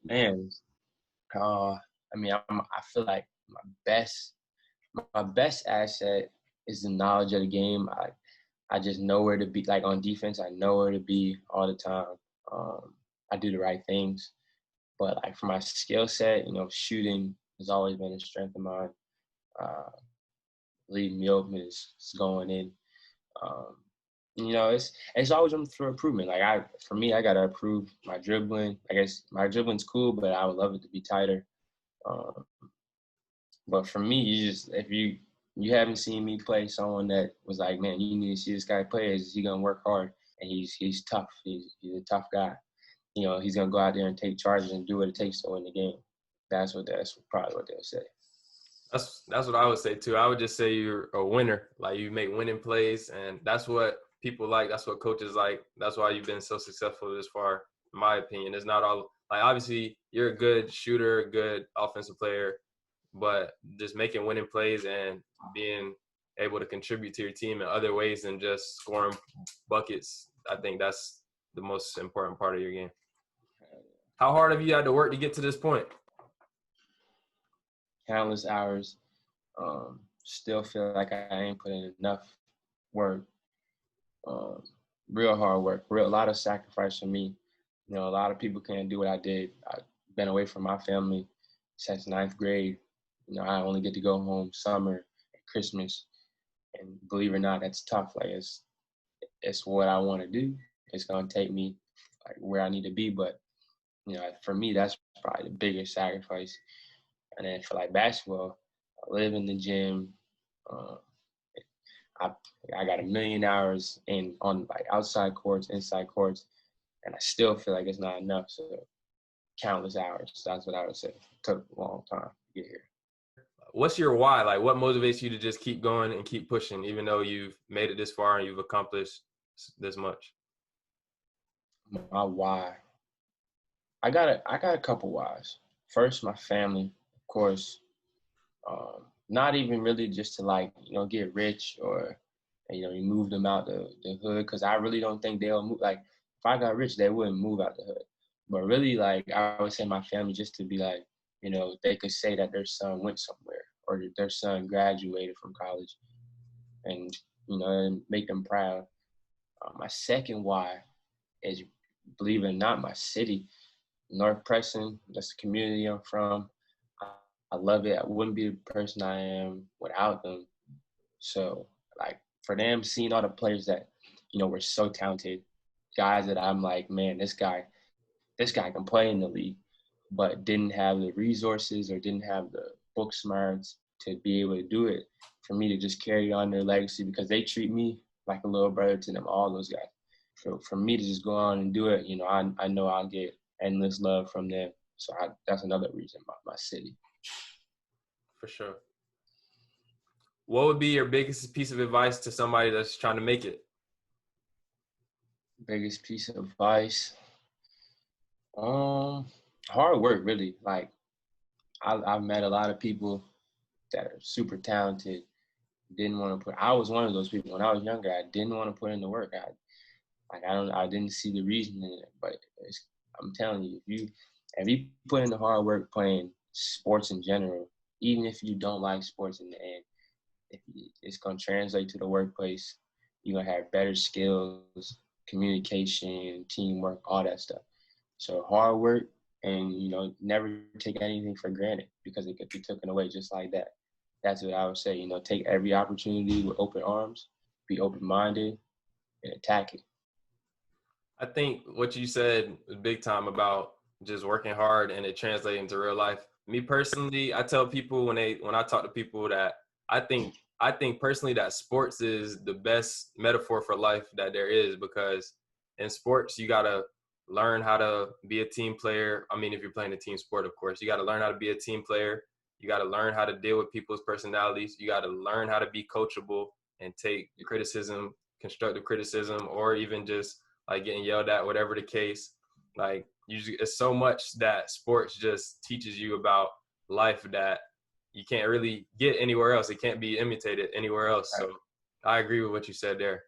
Man, I feel like my best asset is the knowledge of the game. I just know where to be. Like on defense, I know where to be all the time. I do the right things. But like for my skill set, shooting has always been a strength of mine. Uh, Leaving me open is going in. Um, it's always room for improvement. For me, I gotta improve my dribbling. I guess my dribbling's cool, but I would love it to be tighter. Um, but for me, if you haven't seen me play someone that was like, man, you need to see this guy play. Is he gonna work hard? And he's tough. He's a tough guy. He's gonna go out there and take charges and do what it takes to win the game. That's probably what they'll say. That's what I would say too. I would just say you're a winner. Like you make winning plays, and that's what people like. That's what coaches like. That's why you've been so successful this far, in my opinion. It's not all like obviously you're a good shooter, a good offensive player, but just making winning plays and being able to contribute to your team in other ways than just scoring buckets. I think that's the most important part of your game. How hard have you had to work to get to this point? Countless hours. Still feel like I ain't put in enough work. Um, Real hard work. A lot of sacrifice for me. A lot of people can't do what I did. I've been away from my family since ninth grade. I only get to go home summer and Christmas. And believe it or not, that's tough. Like it's what I want to do. It's gonna take me like where I need to be. But for me, that's probably the biggest sacrifice. And then for like basketball, I live in the gym. Uh, I I got a million hours in on like outside courts, inside courts, and I still feel like it's not enough. So countless hours. That's what I would say. It took a long time to get here. What's your why? Like, what motivates you to just keep going and keep pushing, even though you've made it this far and you've accomplished this much? My why. I got a couple whys. First, my family, of course. Not even really just to like get rich or move them out the hood because I really don't think they'll move. Like if I got rich, they wouldn't move out the hood. But really, like I would say my family just to be like they could say that their son went somewhere or that their son graduated from college and and make them proud. My second why is, believe it or not, my city, North Preston. That's the community I'm from. I love it. I wouldn't be the person I am without them. So, like, for them, seeing all the players that, were so talented, guys that I'm like, man, this guy can play in the league, but didn't have the resources or didn't have the book smarts to be able to do it. For me to just carry on their legacy because they treat me like a little brother to them, all those guys. For me to just go on and do it, I know I'll get endless love from them. So that's another reason my city. For sure. What would be your biggest piece of advice to somebody that's trying to make it? Biggest piece of advice. Hard work, really. Like I've met a lot of people that are super talented. Didn't want to put. I was one of those people when I was younger. I didn't want to put in the work. I didn't see the reason in it. But I'm telling you, if you put in the hard work playing sports in general, even if you don't like sports in the end, it's gonna translate to the workplace. You're gonna have better skills, communication, teamwork, all that stuff. So hard work and never take anything for granted because it could be taken away just like that. That's what I would say. Take every opportunity with open arms, be open-minded, and attack it. I think what you said was big time about just working hard and it translating to real life. Me personally, I tell people when I talk to people that I think personally that sports is the best metaphor for life that there is because in sports you gotta learn how to be a team player. I mean, if you're playing a team sport, of course, you gotta learn how to be a team player. You gotta learn how to deal with people's personalities. You gotta learn how to be coachable and take criticism, constructive criticism, or even just like getting yelled at, whatever the case. Like usually it's so much that sports just teaches you about life that you can't really get anywhere else. It can't be imitated anywhere else. So I agree with what you said there.